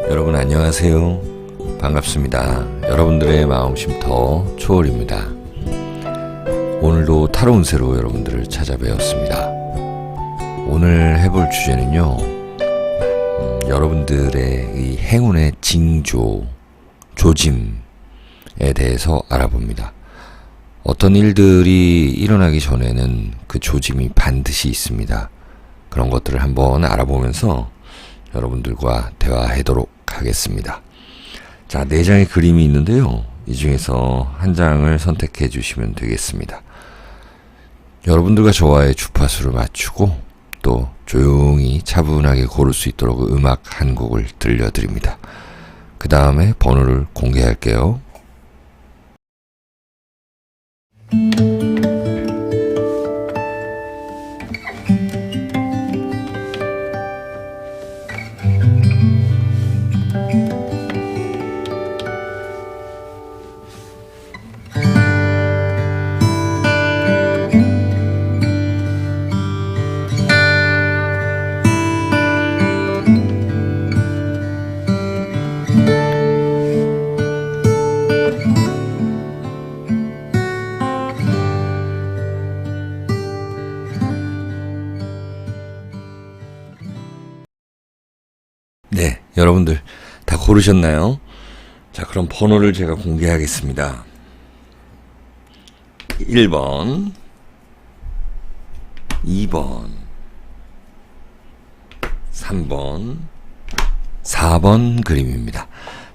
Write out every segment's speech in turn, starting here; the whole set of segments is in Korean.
여러분 안녕하세요. 반갑습니다. 여러분들의 마음 쉼터 초월입니다. 오늘도 타로 운세로 여러분들을 찾아뵈었습니다. 오늘 해볼 주제는요, 여러분들의 이 행운의 징조, 조짐에 대해서 알아봅니다. 어떤 일들이 일어나기 전에는 그 조짐이 반드시 있습니다. 그런 것들을 한번 알아보면서 여러분들과 대화하도록 하겠습니다. 자, 4장의 그림이 있는데요. 이 중에서 한 장을 선택해 주시면 되겠습니다. 여러분들과 저와의 주파수를 맞추고 또 조용히 차분하게 고를 수 있도록 음악 한 곡을 들려드립니다. 그 다음에 번호를 공개할게요. 네, 여러분들 다 고르셨나요? 자, 그럼 번호를 제가 공개하겠습니다. 1번, 2번, 3번, 4번 그림입니다.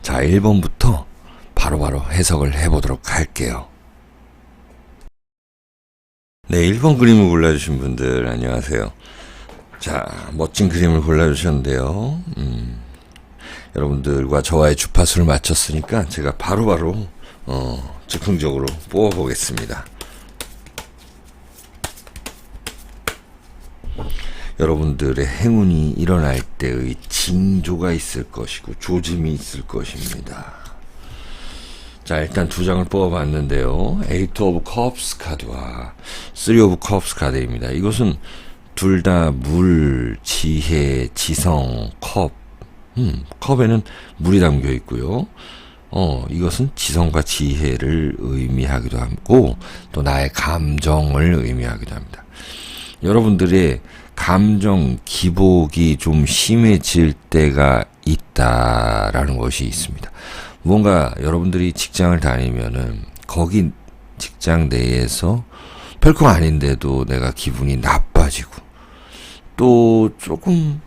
자, 1번부터 바로바로 해석을 해보도록 할게요. 네, 1번 그림을 골라주신 분들 안녕하세요. 자, 멋진 그림을 골라주셨는데요. 여러분들과 저와의 주파수를 맞췄으니까 제가 바로바로 즉흥적으로 뽑아보겠습니다. 여러분들의 행운이 일어날 때의 징조가 있을 것이고 조짐이 있을 것입니다. 자, 일단 2장을 뽑아봤는데요. 8 of Cups 카드와 3 of Cups 카드입니다. 이것은 둘 다 물, 지혜, 지성, 컵. 컵에는 물이 담겨 있고요. 이것은 지성과 지혜를 의미하기도 하고, 또 나의 감정을 의미하기도 합니다. 여러분들의 감정 기복이 좀 심해질 때가 있다라는 것이 있습니다. 뭔가 여러분들이 직장을 다니면은, 거기 직장 내에서 별거 아닌데도 내가 기분이 나빠지고, 또 조금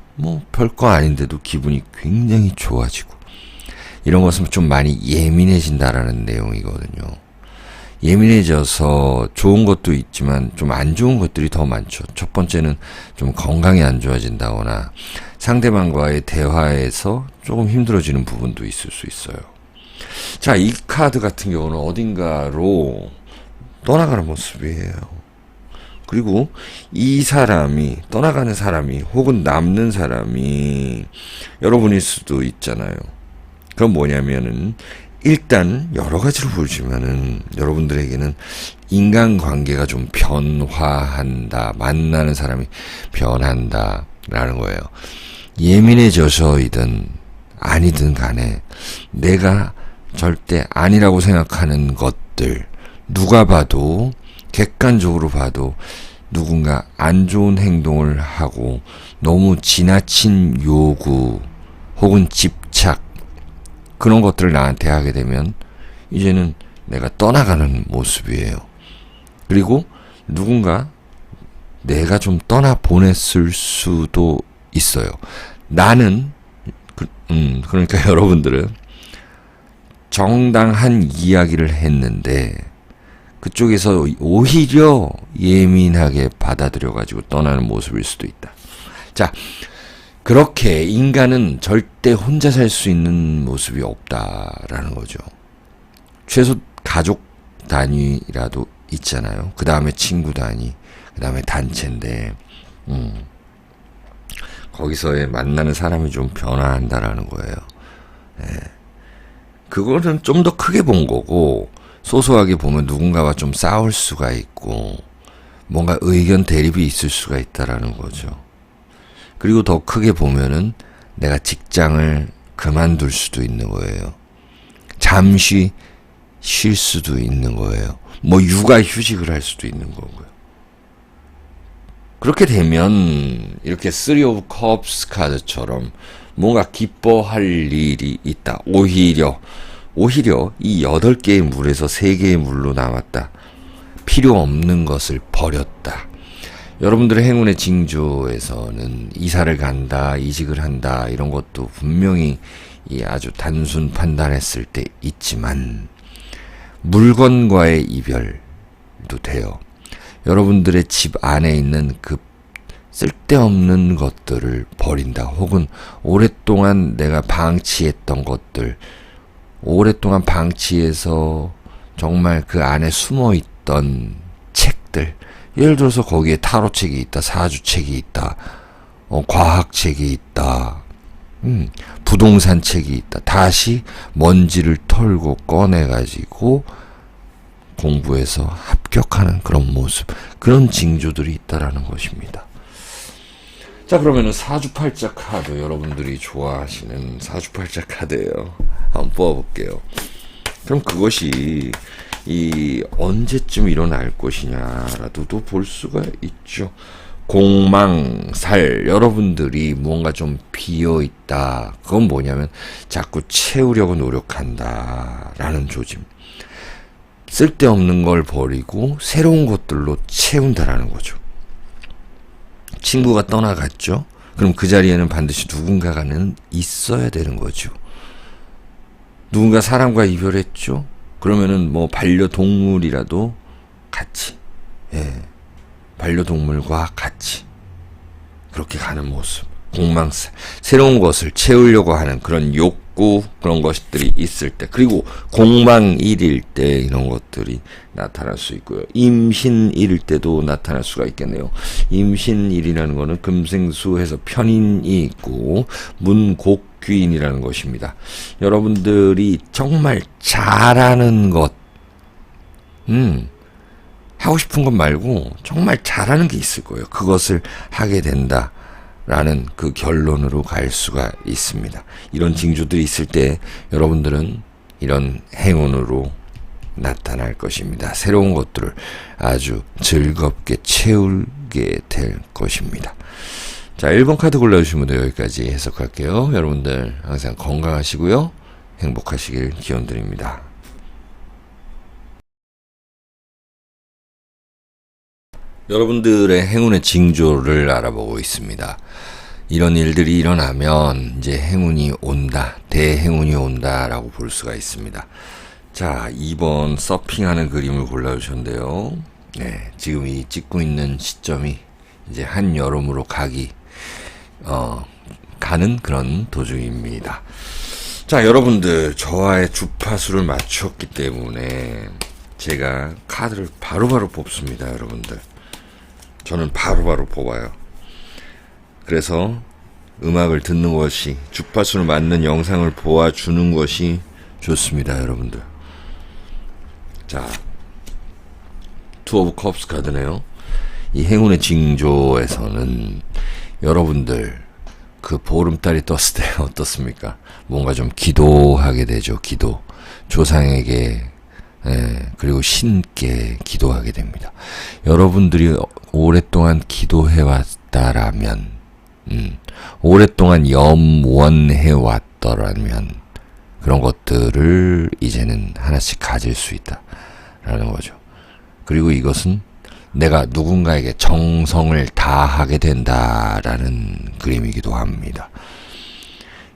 별거 아닌데도 기분이 굉장히 좋아지고, 이런 것은 좀 많이 예민해진다라는 내용이거든요. 예민해져서 좋은 것도 있지만 좀 안 좋은 것들이 더 많죠. 첫 번째는 좀 건강이 안 좋아진다거나 상대방과의 대화에서 조금 힘들어지는 부분도 있을 수 있어요. 자, 이 카드 같은 경우는 어딘가로 떠나가는 모습이에요. 그리고 이 사람이, 떠나가는 사람이 혹은 남는 사람이 여러분일 수도 있잖아요. 그럼 뭐냐면은, 일단 여러 가지로 보지만은 여러분들에게는 인간관계가 좀 변화한다, 만나는 사람이 변한다 라는 거예요. 예민해져서이든 아니든 간에 내가 절대 아니라고 생각하는 것들, 누가 봐도, 객관적으로 봐도 누군가 안 좋은 행동을 하고 너무 지나친 요구 혹은 집착, 그런 것들을 나한테 하게 되면 이제는 내가 떠나가는 모습이에요. 그리고 누군가 내가 좀 떠나보냈을 수도 있어요. 나는 그러니까 여러분들은 정당한 이야기를 했는데 그쪽에서 오히려 예민하게 받아들여가지고 떠나는 모습일 수도 있다. 자, 그렇게 인간은 절대 혼자 살 수 있는 모습이 없다라는 거죠. 최소 가족 단위라도 있잖아요. 그 다음에 친구 단위, 그 다음에 단체인데, 거기서의 만나는 사람이 좀 변화한다라는 거예요. 네. 그거는 좀 더 크게 본 거고, 소소하게 보면 누군가와 좀 싸울 수가 있고 뭔가 의견 대립이 있을 수가 있다라는 거죠. 그리고 더 크게 보면은 내가 직장을 그만둘 수도 있는 거예요. 잠시 쉴 수도 있는 거예요. 뭐 육아휴직을 할 수도 있는 거고요. 그렇게 되면 이렇게 3 of Cups 카드처럼 뭔가 기뻐할 일이 있다. 오히려 이 8개의 물에서 3개의 물로 나왔다. 필요 없는 것을 버렸다. 여러분들의 행운의 징조에서는 이사를 간다, 이직을 한다 이런 것도 분명히 이 아주 단순 판단했을 때 있지만 물건과의 이별도 돼요. 여러분들의 집 안에 있는 그 쓸데없는 것들을 버린다. 혹은 오랫동안 내가 방치했던 것들, 오랫동안 방치해서 정말 그 안에 숨어있던 책들, 예를 들어서 거기에 타로책이 있다, 사주책이 있다, 과학책이 있다, 부동산 책이 있다. 다시 먼지를 털고 꺼내가지고 공부해서 합격하는 그런 모습, 그런 징조들이 있다라는 것입니다. 자, 그러면은 사주팔자 카드, 여러분들이 좋아하시는 사주팔자 카드예요. 한번 뽑아볼게요. 그럼 그것이 이 언제쯤 일어날 것이냐라도 볼 수가 있죠. 공망살, 여러분들이 뭔가 좀 비어있다. 그건 뭐냐면 자꾸 채우려고 노력한다 라는 조짐. 쓸데없는 걸 버리고 새로운 것들로 채운다라는 거죠. 친구가 떠나갔죠. 그럼 그 자리에는 반드시 누군가가는 있어야 되는 거죠. 누군가 사람과 이별했죠. 그러면은 뭐 반려동물이라도 같이, 반려동물과 같이 그렇게 가는 모습. 공망살, 새로운 것을 채우려고 하는 그런 욕구, 그런 것들이 있을 때, 그리고 공망일일 때 이런 것들이 나타날 수 있고요. 임신일일 때도 나타날 수가 있겠네요. 임신일이라는 거는 금생수해서 편인이 있고 문곡귀인이라는 것입니다. 여러분들이 정말 잘하는 것, 하고 싶은 것 말고 정말 잘하는 게 있을 거예요. 그것을 하게 된다 라는 그 결론으로 갈 수가 있습니다. 이런 징조들이 있을 때 여러분들은 이런 행운으로 나타날 것입니다. 새로운 것들을 아주 즐겁게 채우게 될 것입니다. 자, 1번 카드 골라주신 분들 여기까지 해석할게요. 여러분들 항상 건강하시고요. 행복하시길 기원드립니다. 여러분들의 행운의 징조를 알아보고 있습니다. 이런 일들이 일어나면 이제 행운이 온다, 대행운이 온다라고 볼 수가 있습니다. 자, 2번 서핑하는 그림을 골라주셨는데요. 네, 지금 이 찍고 있는 시점이 이제 한여름으로 가는 그런 도중입니다. 자, 여러분들 저와의 주파수를 맞췄기 때문에 제가 카드를 바로바로 뽑습니다. 여러분들 저는 바로바로 뽑아요. 그래서 음악을 듣는 것이, 주파수를 맞는 영상을 보아주는 것이 좋습니다. 여러분들. 자, 2 of Cups 카드네요. 이 행운의 징조에서는 여러분들 그 보름달이 떴을 때 어떻습니까? 뭔가 좀 기도하게 되죠. 기도. 조상에게, 그리고 신께 기도하게 됩니다. 여러분들이 오랫동안 기도해왔다라면, 오랫동안 염원해왔더라면 그런 것들을 이제는 하나씩 가질 수 있다라는 거죠. 그리고 이것은 내가 누군가에게 정성을 다하게 된다라는 그림이기도 합니다.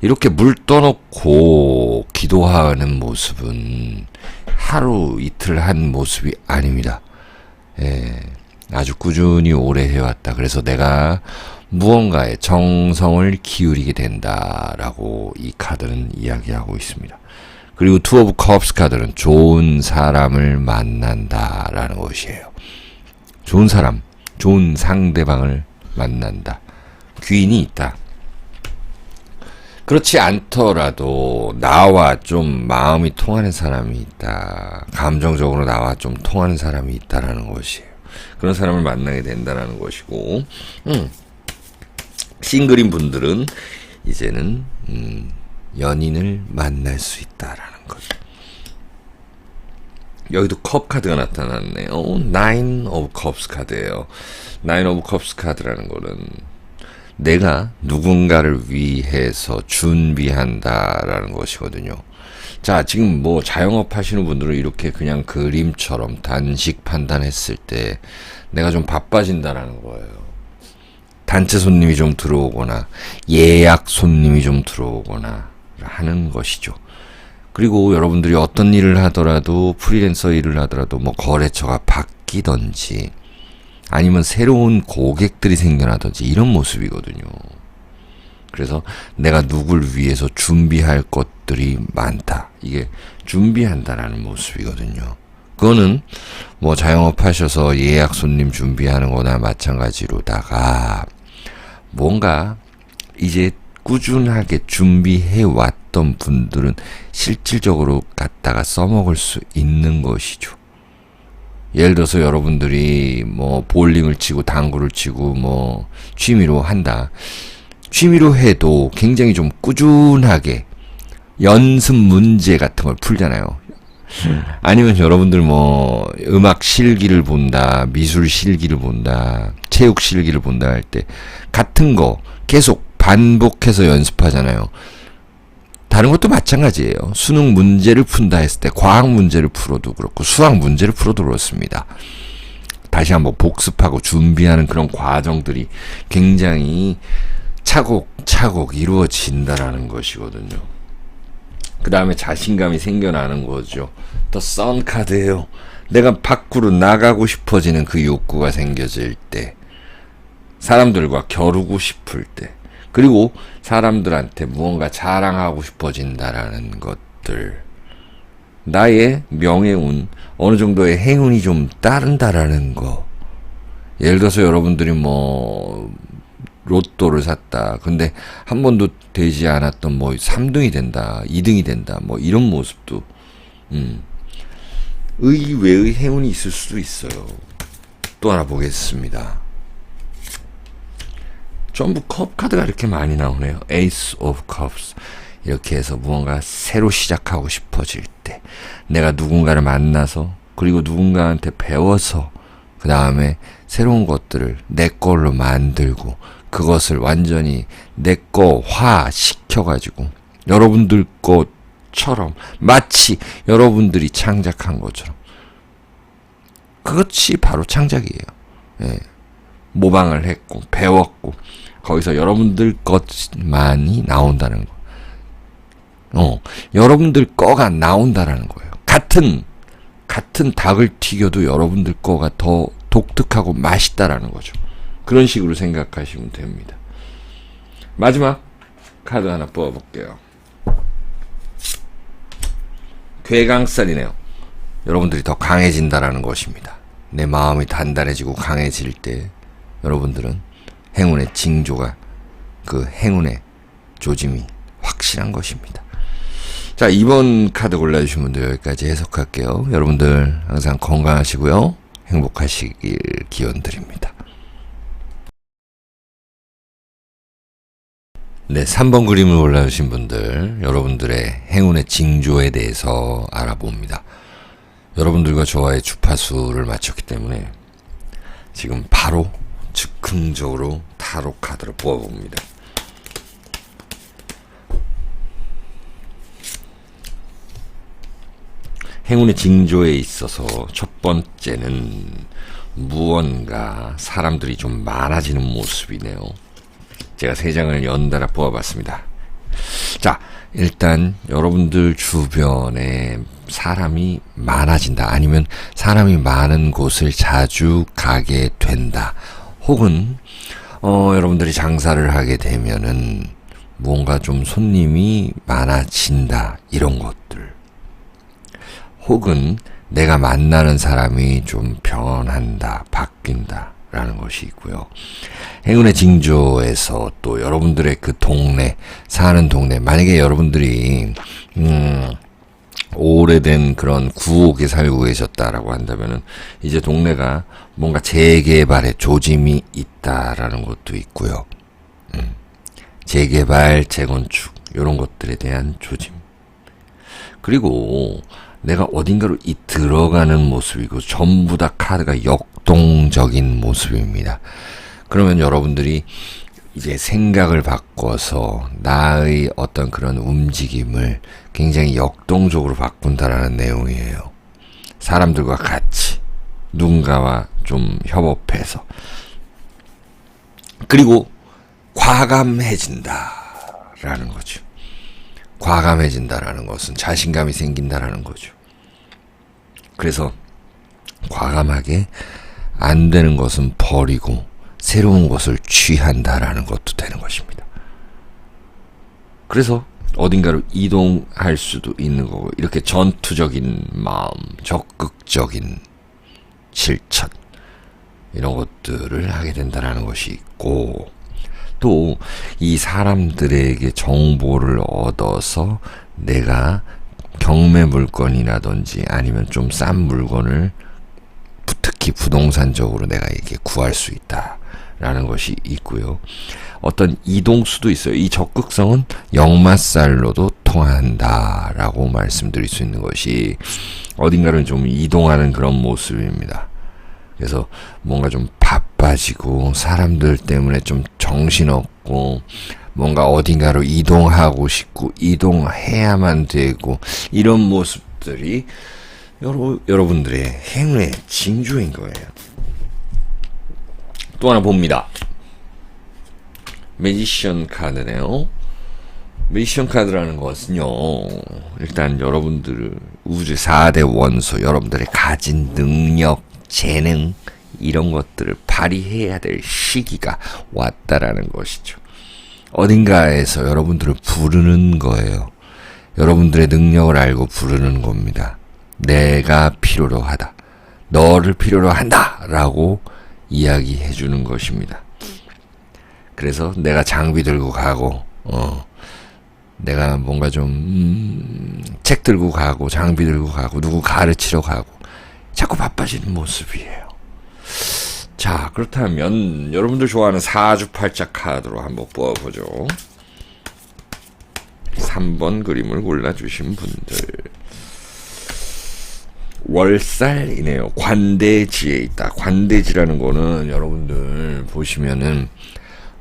이렇게 물 떠놓고 기도하는 모습은 하루 이틀 한 모습이 아닙니다. 아주 꾸준히 오래 해왔다. 그래서 내가 무언가에 정성을 기울이게 된다라고 이 카드는 이야기하고 있습니다. 그리고 2 of Cups 카드는 좋은 사람을 만난다라는 것이에요. 좋은 사람, 좋은 상대방을 만난다. 귀인이 있다. 그렇지 않더라도 나와 좀 마음이 통하는 사람이 있다. 감정적으로 나와 좀 통하는 사람이 있다라는 것이에요. 그런 사람을 만나게 된다라는 것이고, 싱글인 분들은 이제는 연인을 만날 수 있다라는 것. 여기도 컵 카드가 나타났네요. Nine of Cups 카드예요. Nine of Cups 카드라는 거는 내가 누군가를 위해서 준비한다라는 것이거든요. 자, 지금 뭐 자영업 하시는 분들은 이렇게 그냥 그림처럼 단식 판단했을 때 내가 좀 바빠진다라는 거예요. 단체 손님이 좀 들어오거나 예약 손님이 좀 들어오거나 하는 것이죠. 그리고 여러분들이 어떤 일을 하더라도 프리랜서 일을 하더라도 뭐 거래처가 바뀌던지 아니면 새로운 고객들이 생겨나든지 이런 모습이거든요. 그래서 내가 누굴 위해서 준비할 것들이 많다. 이게 준비한다라는 모습이거든요. 그거는 뭐 자영업 하셔서 예약 손님 준비하는 거나 마찬가지로다가 뭔가 이제 꾸준하게 준비해 왔던 분들은 실질적으로 갖다가 써먹을 수 있는 것이죠. 예를 들어서 여러분들이 뭐 볼링을 치고 당구를 치고 뭐 취미로 한다. 취미로 해도 굉장히 좀 꾸준하게 연습 문제 같은 걸 풀잖아요. 아니면 여러분들 뭐 음악 실기를 본다, 미술 실기를 본다, 체육 실기를 본다 할 때 같은 거 계속 반복해서 연습하잖아요. 다른 것도 마찬가지예요. 수능 문제를 푼다 했을 때 과학 문제를 풀어도 그렇고 수학 문제를 풀어도 그렇습니다. 다시 한번 복습하고 준비하는 그런 과정들이 굉장히 차곡차곡 이루어진다라는 것이거든요. 그 다음에 자신감이 생겨나는 거죠. 더 선 카드예요. 내가 밖으로 나가고 싶어지는 그 욕구가 생겨질 때, 사람들과 겨루고 싶을 때, 그리고 사람들한테 무언가 자랑하고 싶어진다라는 것들, 나의 명예운, 어느 정도의 행운이 좀 따른다라는 거. 예를 들어서 여러분들이 뭐 로또를 샀다. 근데 한 번도 되지 않았던 뭐 3등이 된다, 2등이 된다, 뭐 이런 모습도 의외의 행운이 있을 수도 있어요. 또 하나 보겠습니다. 전부 컵 카드가 이렇게 많이 나오네요. Ace of Cups. 이렇게 해서 무언가 새로 시작하고 싶어질 때, 내가 누군가를 만나서 그리고 누군가한테 배워서 그 다음에 새로운 것들을 내 걸로 만들고 그것을 완전히 내 거화 시켜가지고 여러분들 것처럼 마치 여러분들이 창작한 것처럼, 그것이 바로 창작이에요. 예. 모방을 했고 배웠고 거기서 여러분들 것만이 나온다는 거. 여러분들 거가 나온다라는 거예요. 같은 닭을 튀겨도 여러분들 거가 더 독특하고 맛있다라는 거죠. 그런 식으로 생각하시면 됩니다. 마지막 카드 하나 뽑아볼게요. 괴강살이네요. 여러분들이 더 강해진다라는 것입니다. 내 마음이 단단해지고 강해질 때 여러분들은 행운의 징조가, 그 행운의 조짐이 확실한 것입니다. 자, 이번 카드 골라주신 분들 여기까지 해석할게요. 여러분들 항상 건강하시고요. 행복하시길 기원드립니다. 네, 3번 그림을 골라주신 분들, 여러분들의 행운의 징조에 대해서 알아봅니다. 여러분들과 저와의 주파수를 맞췄기 때문에 지금 바로 즉흥적으로 타로 카드를 뽑아봅니다. 행운의 징조에 있어서 첫 번째는 무언가 사람들이 좀 많아지는 모습이네요. 제가 3장을 연달아 뽑아봤습니다. 자, 일단 여러분들 주변에 사람이 많아진다, 아니면 사람이 많은 곳을 자주 가게 된다, 혹은 여러분들이 장사를 하게 되면은 무언가 좀 손님이 많아진다, 이런 것들, 혹은 내가 만나는 사람이 좀 변한다, 바뀐다 라는 것이 있고요. 행운의 징조에서 또 여러분들의 그 동네, 사는 동네, 만약에 여러분들이 오래된 그런 구옥에 살고 계셨다라고 한다면은 이제 동네가 뭔가 재개발의 조짐이 있다라는 것도 있고요. 재개발, 재건축 이런 것들에 대한 조짐. 그리고 내가 어딘가로 들어가는 모습이고 전부 다 카드가 역동적인 모습입니다. 그러면 여러분들이 이제 생각을 바꿔서 나의 어떤 그런 움직임을 굉장히 역동적으로 바꾼다라는 내용이에요. 사람들과 같이 누군가와 좀 협업해서. 그리고 과감해진다라는 거죠. 과감해진다라는 것은 자신감이 생긴다라는 거죠. 그래서 과감하게 안 되는 것은 버리고 새로운 것을 취한다라는 것도 되는 것입니다. 그래서 어딘가로 이동할 수도 있는 거고, 이렇게 전투적인 마음, 적극적인 실천, 이런 것들을 하게 된다는 것이 있고, 또 이 사람들에게 정보를 얻어서 내가 경매 물건이라든지 아니면 좀 싼 물건을 특히 부동산적으로 내가 이렇게 구할 수 있다라는 것이 있고요. 어떤 이동수도 있어요. 이 적극성은 역마살로도 통한다라고 말씀드릴 수 있는 것이 어딘가를 좀 이동하는 그런 모습입니다. 그래서 뭔가 좀 바빠지고 사람들 때문에 좀 정신없고 뭔가 어딘가로 이동하고 싶고 이동해야만 되고 이런 모습들이 여러분들의 행운의 징조인 거예요. 또 하나 봅니다. 매지션 카드네요. 매지션 카드라는 것은요, 일단 여러분들을 우주 4대 원소, 여러분들의 가진 능력, 재능, 이런 것들을 발휘해야 될 시기가 왔다라는 것이죠. 어딘가에서 여러분들을 부르는 거예요. 여러분들의 능력을 알고 부르는 겁니다. 내가 필요로 하다. 너를 필요로 한다! 라고 이야기해 주는 것입니다. 그래서 내가 장비 들고 가고, 내가 뭔가 좀, 책 들고 가고, 장비 들고 가고, 누구 가르치러 가고, 자꾸 바빠지는 모습이에요. 자, 그렇다면 여러분들 좋아하는 사주팔자 카드로 한번 뽑아보죠. 3번 그림을 골라주신 분들, 월살이네요. 관대지에 있다. 관대지라는 거는 여러분들 보시면은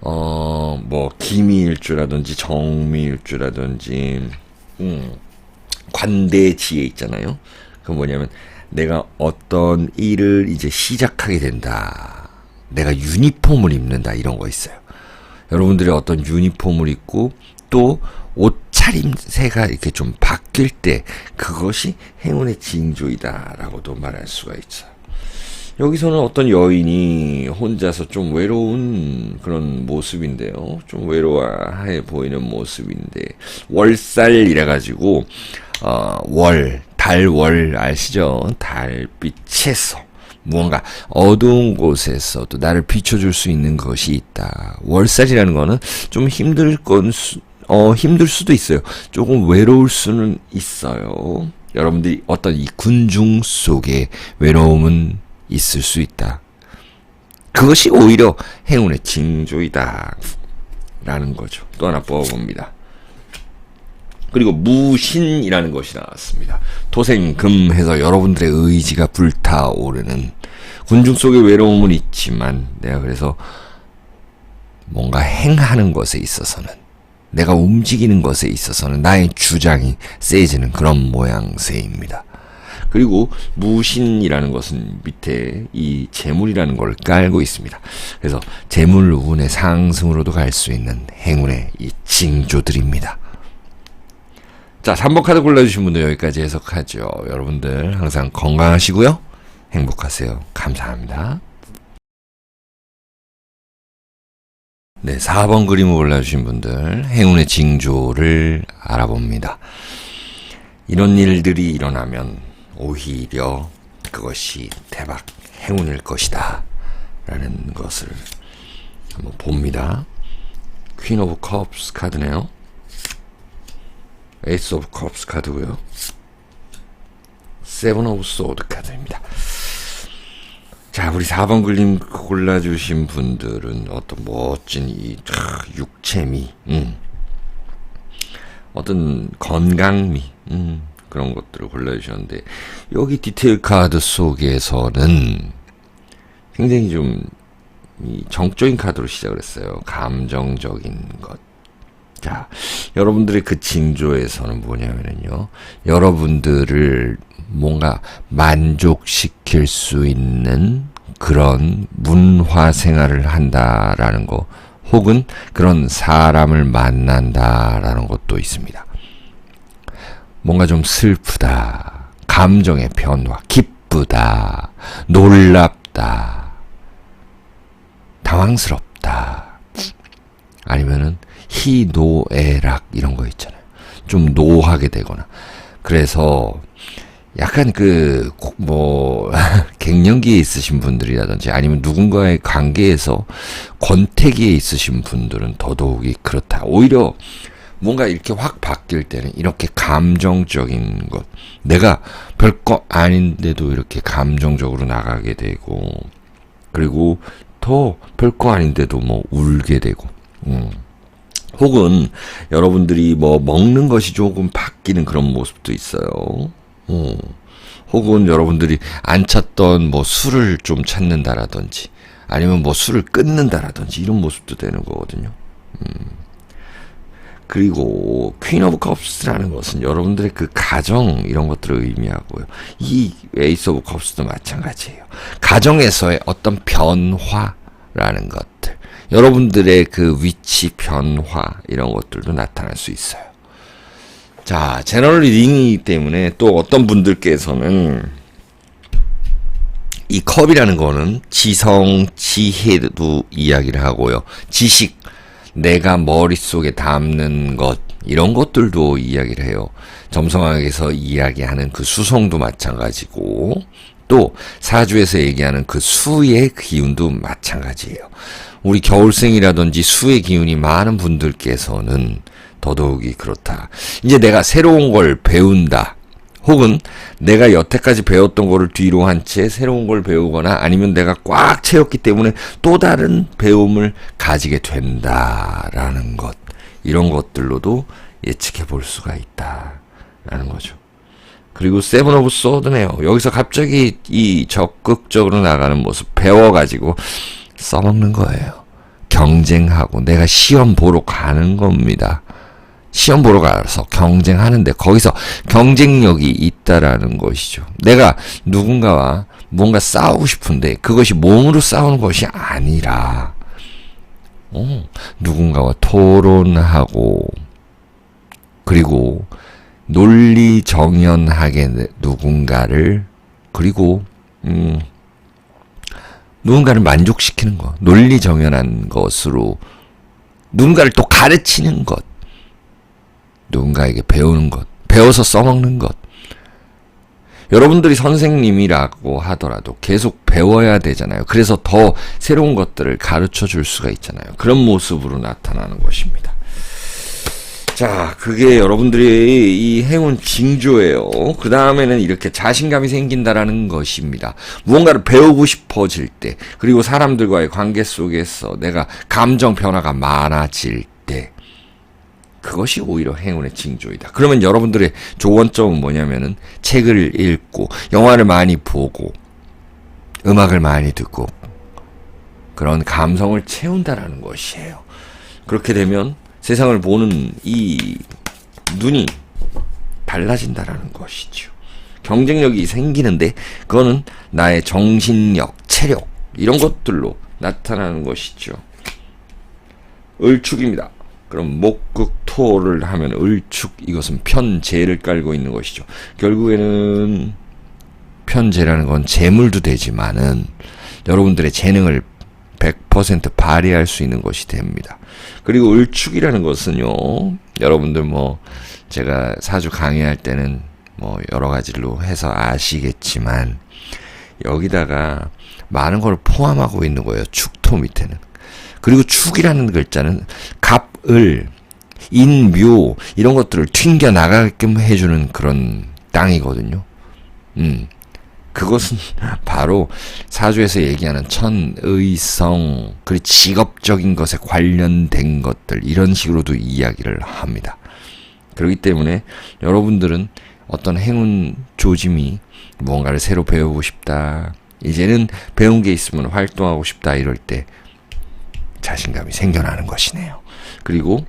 뭐 기미일주라든지 정미일주라든지 관대지에 있잖아요. 그건 뭐냐면 내가 어떤 일을 이제 시작하게 된다. 내가 유니폼을 입는다. 이런 거 있어요. 여러분들이 어떤 유니폼을 입고 또 옷차림새가 이렇게 좀 바뀔 때 그것이 행운의 징조이다 라고도 말할 수가 있어요. 여기서는 어떤 여인이 혼자서 좀 외로운 그런 모습인데요. 좀 외로워해 보이는 모습인데, 월살이라 가지고 달월 아시죠? 달빛에서 무언가 어두운 곳에서도 나를 비춰줄 수 있는 것이 있다. 월살이라는 거는 좀 힘들 수도 있어요. 조금 외로울 수는 있어요. 여러분들이 어떤 이 군중 속에 외로움은 있을 수 있다. 그것이 오히려 행운의 징조이다 라는 거죠. 또 하나 뽑아봅니다. 그리고 무신이라는 것이 나왔습니다. 토생금해서 여러분들의 의지가 불타오르는, 군중 속에 외로움은 있지만 내가 그래서 뭔가 행하는 것에 있어서는, 내가 움직이는 것에 있어서는 나의 주장이 세지는 그런 모양새입니다. 그리고 무신이라는 것은 밑에 이 재물이라는 걸 깔고 있습니다. 그래서 재물 운의 상승으로도 갈 수 있는 행운의 이 징조들입니다. 자, 3번 카드 골라주신 분들 여기까지 해석하죠. 여러분들 항상 건강하시고요. 행복하세요. 감사합니다. 네, 4번 그림을 골라주신 분들 행운의 징조를 알아봅니다. 이런 일들이 일어나면 오히려 그것이 대박 행운일 것이다 라는 것을 한번 봅니다. 퀸 오브 컵스 카드네요. 에이스 오브 컵스 카드고요. 세븐 오브 소드 카드입니다. 자, 우리 4번 그림 골라주신 분들은 어떤 멋진 이 육체미, 어떤 건강미, 그런 것들을 골라주셨는데, 여기 디테일 카드 속에서는 굉장히 좀 이 정적인 카드로 시작을 했어요. 감정적인 것. 자, 여러분들의 그 징조에서는 뭐냐면요, 여러분들을 뭔가 만족시킬 수 있는 그런 문화 생활을 한다라는 거, 혹은 그런 사람을 만난다라는 것도 있습니다. 뭔가 좀 슬프다, 감정의 변화, 기쁘다, 놀랍다, 당황스럽다, 아니면은 희노애락 이런 거 있잖아요. 좀 노하게 되거나. 그래서 약간 갱년기에 있으신 분들이라든지 아니면 누군가의 관계에서 권태기에 있으신 분들은 더더욱이 그렇다. 오히려 뭔가 이렇게 확 바뀔 때는 이렇게 감정적인 것, 내가 별거 아닌데도 이렇게 감정적으로 나가게 되고, 그리고 더 별거 아닌데도 뭐 울게 되고, 혹은 여러분들이 뭐 먹는 것이 조금 바뀌는 그런 모습도 있어요. 혹은 여러분들이 안 찾던 뭐 술을 좀 찾는다라든지 아니면 뭐 술을 끊는다라든지 이런 모습도 되는 거거든요. 그리고 퀸 오브 컵스라는 것은 여러분들의 그 가정 이런 것들을 의미하고요. 이 에이스 오브 컵스도 마찬가지예요. 가정에서의 어떤 변화라는 것들, 여러분들의 그 위치 변화 이런 것들도 나타날 수 있어요. 자, 제너럴 리딩이기 때문에 또 어떤 분들께서는 이 컵이라는 거는 지성, 지혜도 이야기를 하고요. 지식, 내가 머릿속에 담는 것, 이런 것들도 이야기를 해요. 점성학에서 이야기하는 그 수성도 마찬가지고, 또 사주에서 얘기하는 그 수의 기운도 마찬가지예요. 우리 겨울생이라든지 수의 기운이 많은 분들께서는 더더욱이 그렇다. 이제 내가 새로운 걸 배운다. 혹은 내가 여태까지 배웠던 거를 뒤로 한 채 새로운 걸 배우거나 아니면 내가 꽉 채웠기 때문에 또 다른 배움을 가지게 된다라는 것. 이런 것들로도 예측해 볼 수가 있다라는 거죠. 그리고 세븐 오브 소드네요. 여기서 갑자기 이 적극적으로 나가는 모습 배워가지고 써먹는 거예요. 경쟁하고 내가 시험 보러 가는 겁니다. 시험 보러 가서 경쟁하는데 거기서 경쟁력이 있다라는 것이죠. 내가 누군가와 뭔가 싸우고 싶은데 그것이 몸으로 싸우는 것이 아니라 누군가와 토론하고 그리고 논리정연하게 누군가를 그리고 누군가를 만족시키는 것, 논리정연한 것으로 누군가를 또 가르치는 것, 누군가에게 배우는 것, 배워서 써먹는 것. 여러분들이 선생님이라고 하더라도 계속 배워야 되잖아요. 그래서 더 새로운 것들을 가르쳐 줄 수가 있잖아요. 그런 모습으로 나타나는 것입니다. 자, 그게 여러분들의 이 행운 징조예요. 그 다음에는 이렇게 자신감이 생긴다라는 것입니다. 무언가를 배우고 싶어질 때, 그리고 사람들과의 관계 속에서 내가 감정 변화가 많아질 때, 그것이 오히려 행운의 징조이다. 그러면 여러분들의 조언점은 뭐냐면은 책을 읽고 영화를 많이 보고 음악을 많이 듣고 그런 감성을 채운다라는 것이에요. 그렇게 되면 세상을 보는 이 눈이 달라진다라는 것이죠. 경쟁력이 생기는데 그거는 나의 정신력, 체력 이런 것들로 나타나는 것이죠. 을축입니다. 그럼 목극토를 하면 을축, 이것은 편재를 깔고 있는 것이죠. 결국에는 편재라는 건 재물도 되지만은 여러분들의 재능을 100% 발휘할 수 있는 것이 됩니다. 그리고 을축이라는 것은요, 여러분들 뭐 제가 사주 강의할 때는 뭐 여러 가지로 해서 아시겠지만 여기다가 많은 걸 포함하고 있는 거예요. 축토 밑에는. 그리고 축이라는 글자는 갑, 을, 인, 묘 이런 것들을 튕겨 나가게끔 해주는 그런 땅이거든요. 그것은 바로 사주에서 얘기하는 천의성, 그리고 직업적인 것에 관련된 것들 이런 식으로도 이야기를 합니다. 그렇기 때문에 여러분들은 어떤 행운 조짐이 무언가를 새로 배우고 싶다, 이제는 배운 게 있으면 활동하고 싶다 이럴 때 자신감이 생겨나는 것이네요. 그리고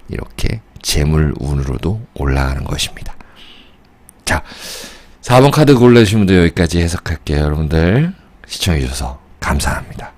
이렇게 재물운으로도 올라가는 것입니다. 자, 4번 카드 골라주신 분들 여기까지 해석할게요. 여러분들 시청해주셔서 감사합니다.